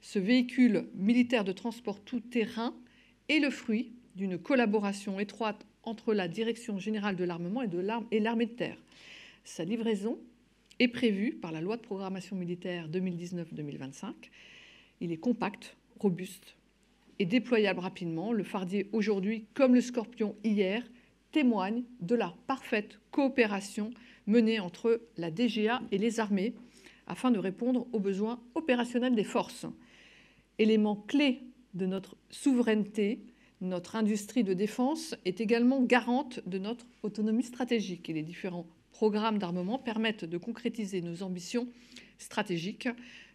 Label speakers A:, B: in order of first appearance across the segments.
A: Ce véhicule militaire de transport tout-terrain est le fruit d'une collaboration étroite entre la Direction générale de l'armement et l'armée de terre. Sa livraison est prévue par la loi de programmation militaire 2019-2025. Il est compact, robuste et déployable rapidement. Le Fardier aujourd'hui, comme le Scorpion hier, témoigne de la parfaite coopération menée entre la DGA et les armées afin de répondre aux besoins opérationnels des forces. Élément clé de notre souveraineté, notre industrie de défense est également garante de notre autonomie stratégique et les différents programmes d'armement permettent de concrétiser nos ambitions stratégiques,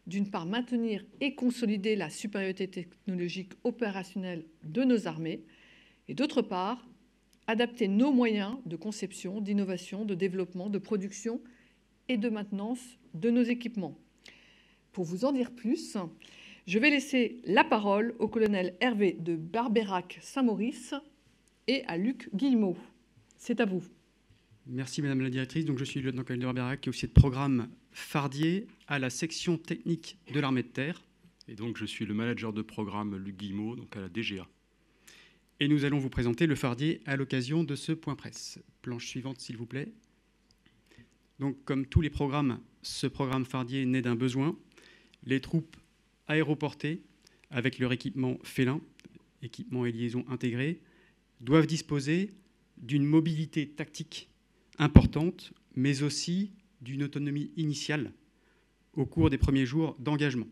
A: d'une part maintenir et consolider la supériorité technologique opérationnelle de nos armées et d'autre part adapter nos moyens de conception, d'innovation, de développement, de production et de maintenance de nos équipements. Pour vous en dire plus, je vais laisser la parole au colonel Hervé de Barbeyrac-Saint-Maurice et à Luc Guillemot. C'est à vous.
B: Merci Madame la Directrice. Donc, je suis le lieutenant-colonel de Barbeyrac, qui est officier de programme Fardier à la section technique de l'armée de terre.
C: Et donc je suis le manager de programme Luc Guillemot, donc à la DGA.
B: Et nous allons vous présenter le Fardier à l'occasion de ce point presse. Planche suivante, s'il vous plaît. Donc, comme tous les programmes, ce programme Fardier naît d'un besoin. Les troupes aéroportées, avec leur équipement félin, équipement et liaison intégrés, doivent disposer d'une mobilité tactique importante, mais aussi d'une autonomie initiale au cours des premiers jours d'engagement.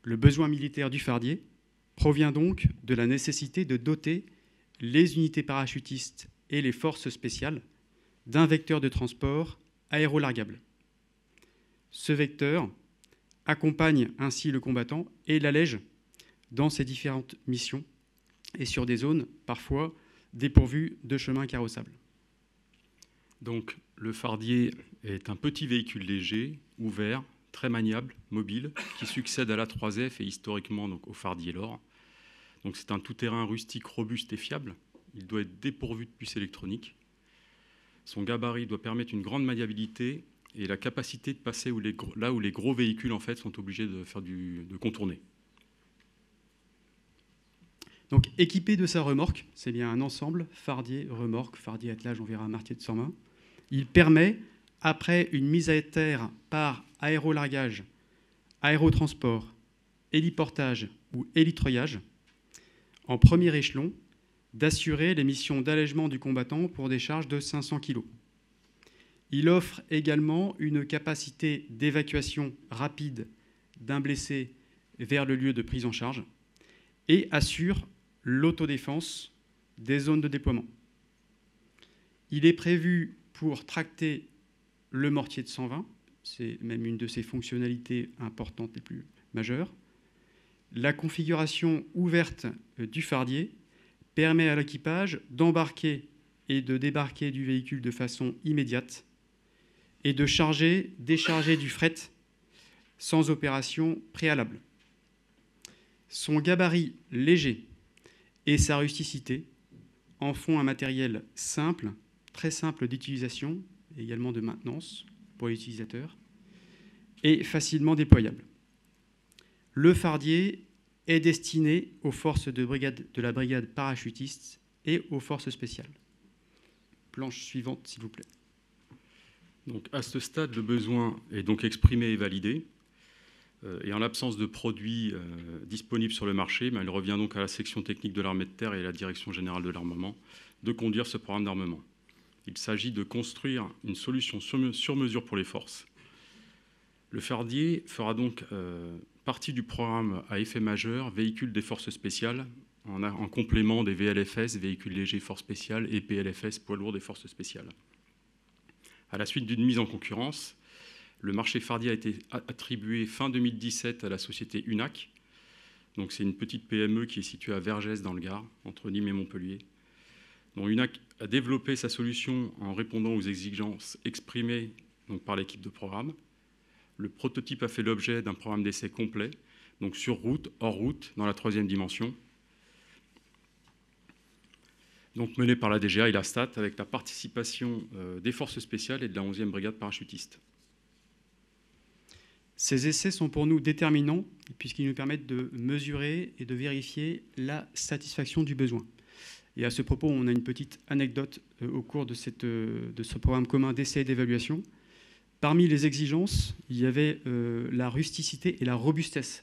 B: Le besoin militaire du Fardier provient donc de la nécessité de doter les unités parachutistes et les forces spéciales d'un vecteur de transport aérolargable. Ce vecteur accompagne ainsi le combattant et l'allège dans ses différentes missions et sur des zones parfois dépourvues de chemins carrossables.
C: Donc le Fardier est un petit véhicule léger, ouvert, très maniable, mobile, qui succède à l'A3F et historiquement donc, au Fardier L'Or. Donc c'est un tout-terrain rustique, robuste et fiable. Il doit être dépourvu de puces électroniques. Son gabarit doit permettre une grande maniabilité et la capacité de passer là où les gros véhicules en fait, sont obligés de contourner.
B: Donc équipé de sa remorque, c'est bien un ensemble, Fardier, remorque, Fardier attelage, on verra un martier de 120. Il permet, après une mise à terre par aérolargage, aérotransport, héliportage ou hélitreuillage, en premier échelon, d'assurer les missions d'allègement du combattant pour des charges de 500 kg. Il offre également une capacité d'évacuation rapide d'un blessé vers le lieu de prise en charge et assure l'autodéfense des zones de déploiement. Il est prévu pour tracter le mortier de 120, c'est même une de ses fonctionnalités importantes et plus majeures. La configuration ouverte du Fardier permet à l'équipage d'embarquer et de débarquer du véhicule de façon immédiate et de charger, décharger du fret sans opération préalable. Son gabarit léger et sa rusticité en font un matériel simple, très simple d'utilisation et également de maintenance pour l'utilisateur et facilement déployable. Le Fardier est destiné aux forces de la brigade parachutiste et aux forces spéciales. Planche suivante, s'il vous plaît.
C: Donc, à ce stade, le besoin est donc exprimé et validé. Et en l'absence de produits disponibles sur le marché, il revient donc à la section technique de l'armée de terre et à la Direction générale de l'armement de conduire ce programme d'armement. Il s'agit de construire une solution sur mesure pour les forces. Le Fardier fera donc partie du programme à effet majeur véhicule des forces spéciales en complément des VLFS, véhicules légers forces spéciales, et PLFS, poids lourds des forces spéciales. À la suite d'une mise en concurrence, le marché Fardier a été attribué fin 2017 à la société UNAC. Donc c'est une petite PME qui est située à Vergès dans le Gard, entre Nîmes et Montpellier. Donc UNAC a développé sa solution en répondant aux exigences exprimées donc, par l'équipe de programme. Le prototype a fait l'objet d'un programme d'essai complet, donc sur route, hors route, dans la 3e dimension. Donc mené par la DGA et la STAT avec la participation des forces spéciales et de la 11e brigade parachutiste.
B: Ces essais sont pour nous déterminants puisqu'ils nous permettent de mesurer et de vérifier la satisfaction du besoin. Et à ce propos, on a une petite anecdote au cours de ce programme commun d'essais et d'évaluation. Parmi les exigences, il y avait la rusticité et la robustesse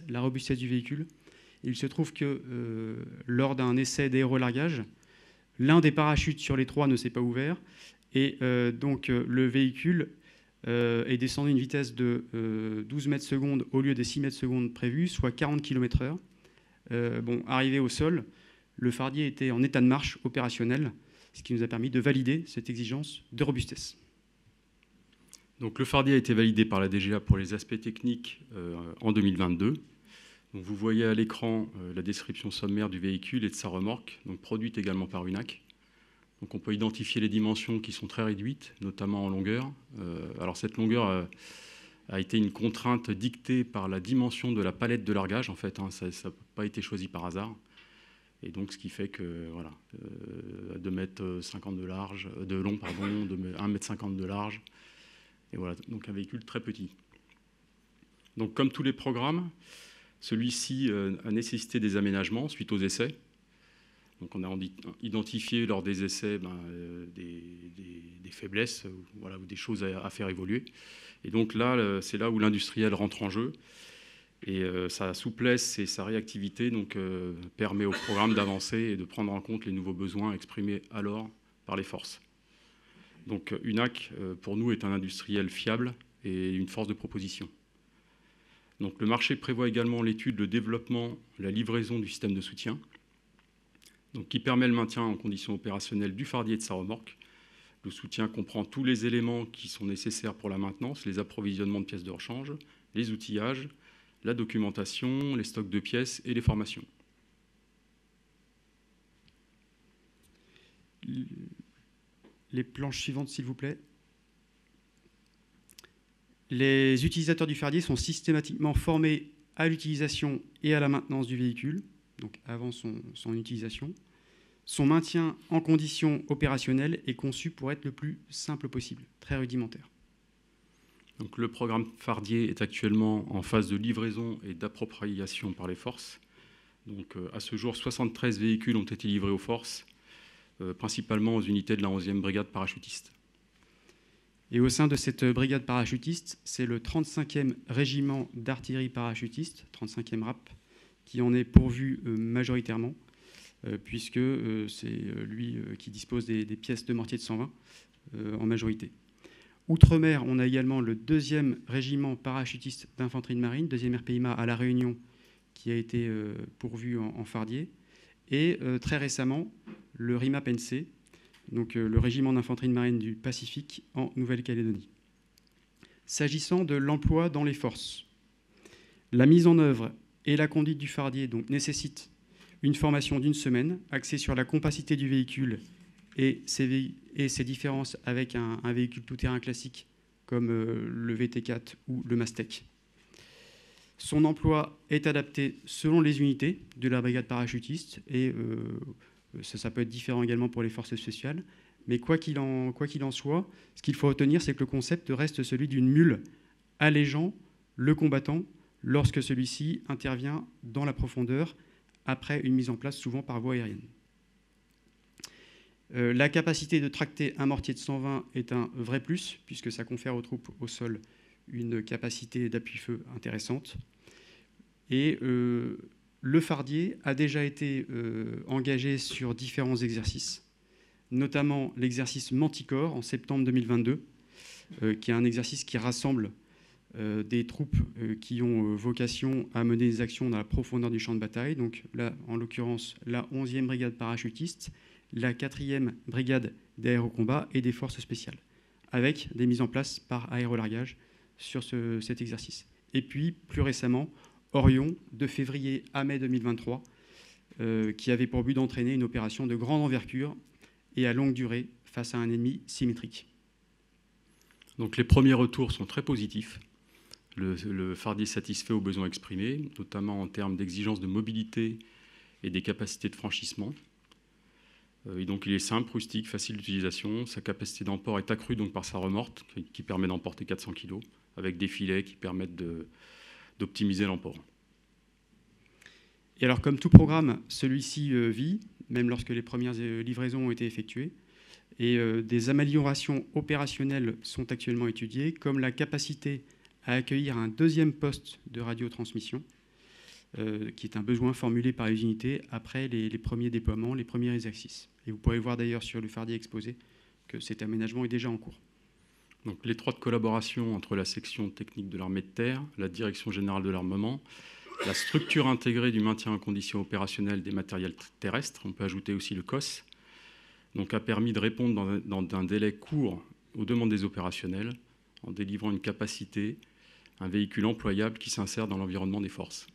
B: du véhicule. Il se trouve que lors d'un essai d'aérolargage, l'un des parachutes sur les 3 ne s'est pas ouvert et donc le véhicule est descendu à une vitesse de 12 mètres secondes au lieu des 6 mètres secondes prévus, soit 40 km/h. Arrivé au sol, le Fardier était en état de marche opérationnel, ce qui nous a permis de valider cette exigence de robustesse.
C: Donc, le Fardier a été validé par la DGA pour les aspects techniques en 2022. Donc, vous voyez à l'écran la description sommaire du véhicule et de sa remorque, donc produite également par UNAC. Donc, on peut identifier les dimensions qui sont très réduites, notamment en longueur. Alors, cette longueur a été une contrainte dictée par la dimension de la palette de largage, en fait. Ça n'a pas été choisi par hasard. Et donc, ce qui fait que, voilà, 2,50 m de large, de long, pardon, 1,50 m de large. Et voilà, donc un véhicule très petit. Donc, comme tous les programmes, celui-ci a nécessité des aménagements suite aux essais. Donc, on a identifié lors des essais des faiblesses, voilà, ou des choses à faire évoluer. Et donc là, c'est là où l'industriel rentre en jeu. Et sa souplesse et sa réactivité permet au programme d'avancer et de prendre en compte les nouveaux besoins exprimés alors par les forces. Donc UNAC, pour nous, est un industriel fiable et une force de proposition. Donc, le marché prévoit également l'étude, le développement, la livraison du système de soutien, donc, qui permet le maintien en conditions opérationnelles du Fardier et de sa remorque. Le soutien comprend tous les éléments qui sont nécessaires pour la maintenance, les approvisionnements de pièces de rechange, les outillages, la documentation, les stocks de pièces et les formations.
B: Les planches suivantes, s'il vous plaît. Les utilisateurs du Fardier sont systématiquement formés à l'utilisation et à la maintenance du véhicule, donc avant son utilisation. Son maintien en conditions opérationnelles est conçu pour être le plus simple possible, très rudimentaire.
C: Donc, le programme Fardier est actuellement en phase de livraison et d'appropriation par les forces. Donc, à ce jour, 73 véhicules ont été livrés aux forces, principalement aux unités de la 11e brigade parachutiste.
B: Et au sein de cette brigade parachutiste, c'est le 35e régiment d'artillerie parachutiste, 35e RAP, qui en est pourvu majoritairement, puisque c'est lui qui dispose des pièces de mortier de 120 en majorité. Outre-mer, on a également le 2e régiment parachutiste d'infanterie de marine, 2e RPIMA à La Réunion, qui a été pourvu en Fardier. Et très récemment, le RIMAP-NC, donc le régiment d'infanterie de marine du Pacifique en Nouvelle-Calédonie. S'agissant de l'emploi dans les forces, la mise en œuvre et la conduite du Fardier nécessitent une formation d'1 semaine axée sur la compacité du véhicule et ses différences avec un véhicule tout-terrain classique comme le VT4 ou le Mastec. Son emploi est adapté selon les unités de la brigade parachutiste et ça peut être différent également pour les forces spéciales. Mais quoi qu'il en soit, ce qu'il faut retenir, c'est que le concept reste celui d'une mule allégeant le combattant lorsque celui-ci intervient dans la profondeur après une mise en place souvent par voie aérienne. La capacité de tracter un mortier de 120 est un vrai plus, puisque ça confère aux troupes au sol une capacité d'appui-feu intéressante. Et le Fardier a déjà été engagé sur différents exercices, notamment l'exercice Manticore en septembre 2022, qui est un exercice qui rassemble des troupes qui ont vocation à mener des actions dans la profondeur du champ de bataille. Donc là, en l'occurrence, la 11e brigade parachutiste, la 4e brigade d'aérocombat et des forces spéciales, avec des mises en place par aérolargage sur cet exercice. Et puis, plus récemment, Orion, de février à mai 2023, qui avait pour but d'entraîner une opération de grande envergure et à longue durée face à un ennemi symétrique.
C: Donc les premiers retours sont très positifs. Le Fardier satisfait aux besoins exprimés, notamment en termes d'exigence de mobilité et des capacités de franchissement. Et donc il est simple, rustique, facile d'utilisation. Sa capacité d'emport est accrue donc par sa remorque, qui permet d'emporter 400 kg, avec des filets qui permettent d'optimiser l'emport.
B: Et alors, comme tout programme, celui-ci vit, même lorsque les premières livraisons ont été effectuées. Et des améliorations opérationnelles sont actuellement étudiées, comme la capacité à accueillir un deuxième poste de radiotransmission, qui est un besoin formulé par les unités après les premiers déploiements, les premiers exercices. Et vous pourrez voir d'ailleurs sur le Fardier exposé que cet aménagement est déjà en cours.
C: Donc, l'étroite collaboration entre la section technique de l'armée de terre, la direction générale de l'armement, la structure intégrée du maintien en condition opérationnelle des matériels terrestres, on peut ajouter aussi le COS, donc a permis de répondre dans un délai court aux demandes des opérationnels en délivrant une capacité, un véhicule employable qui s'insère dans l'environnement des forces.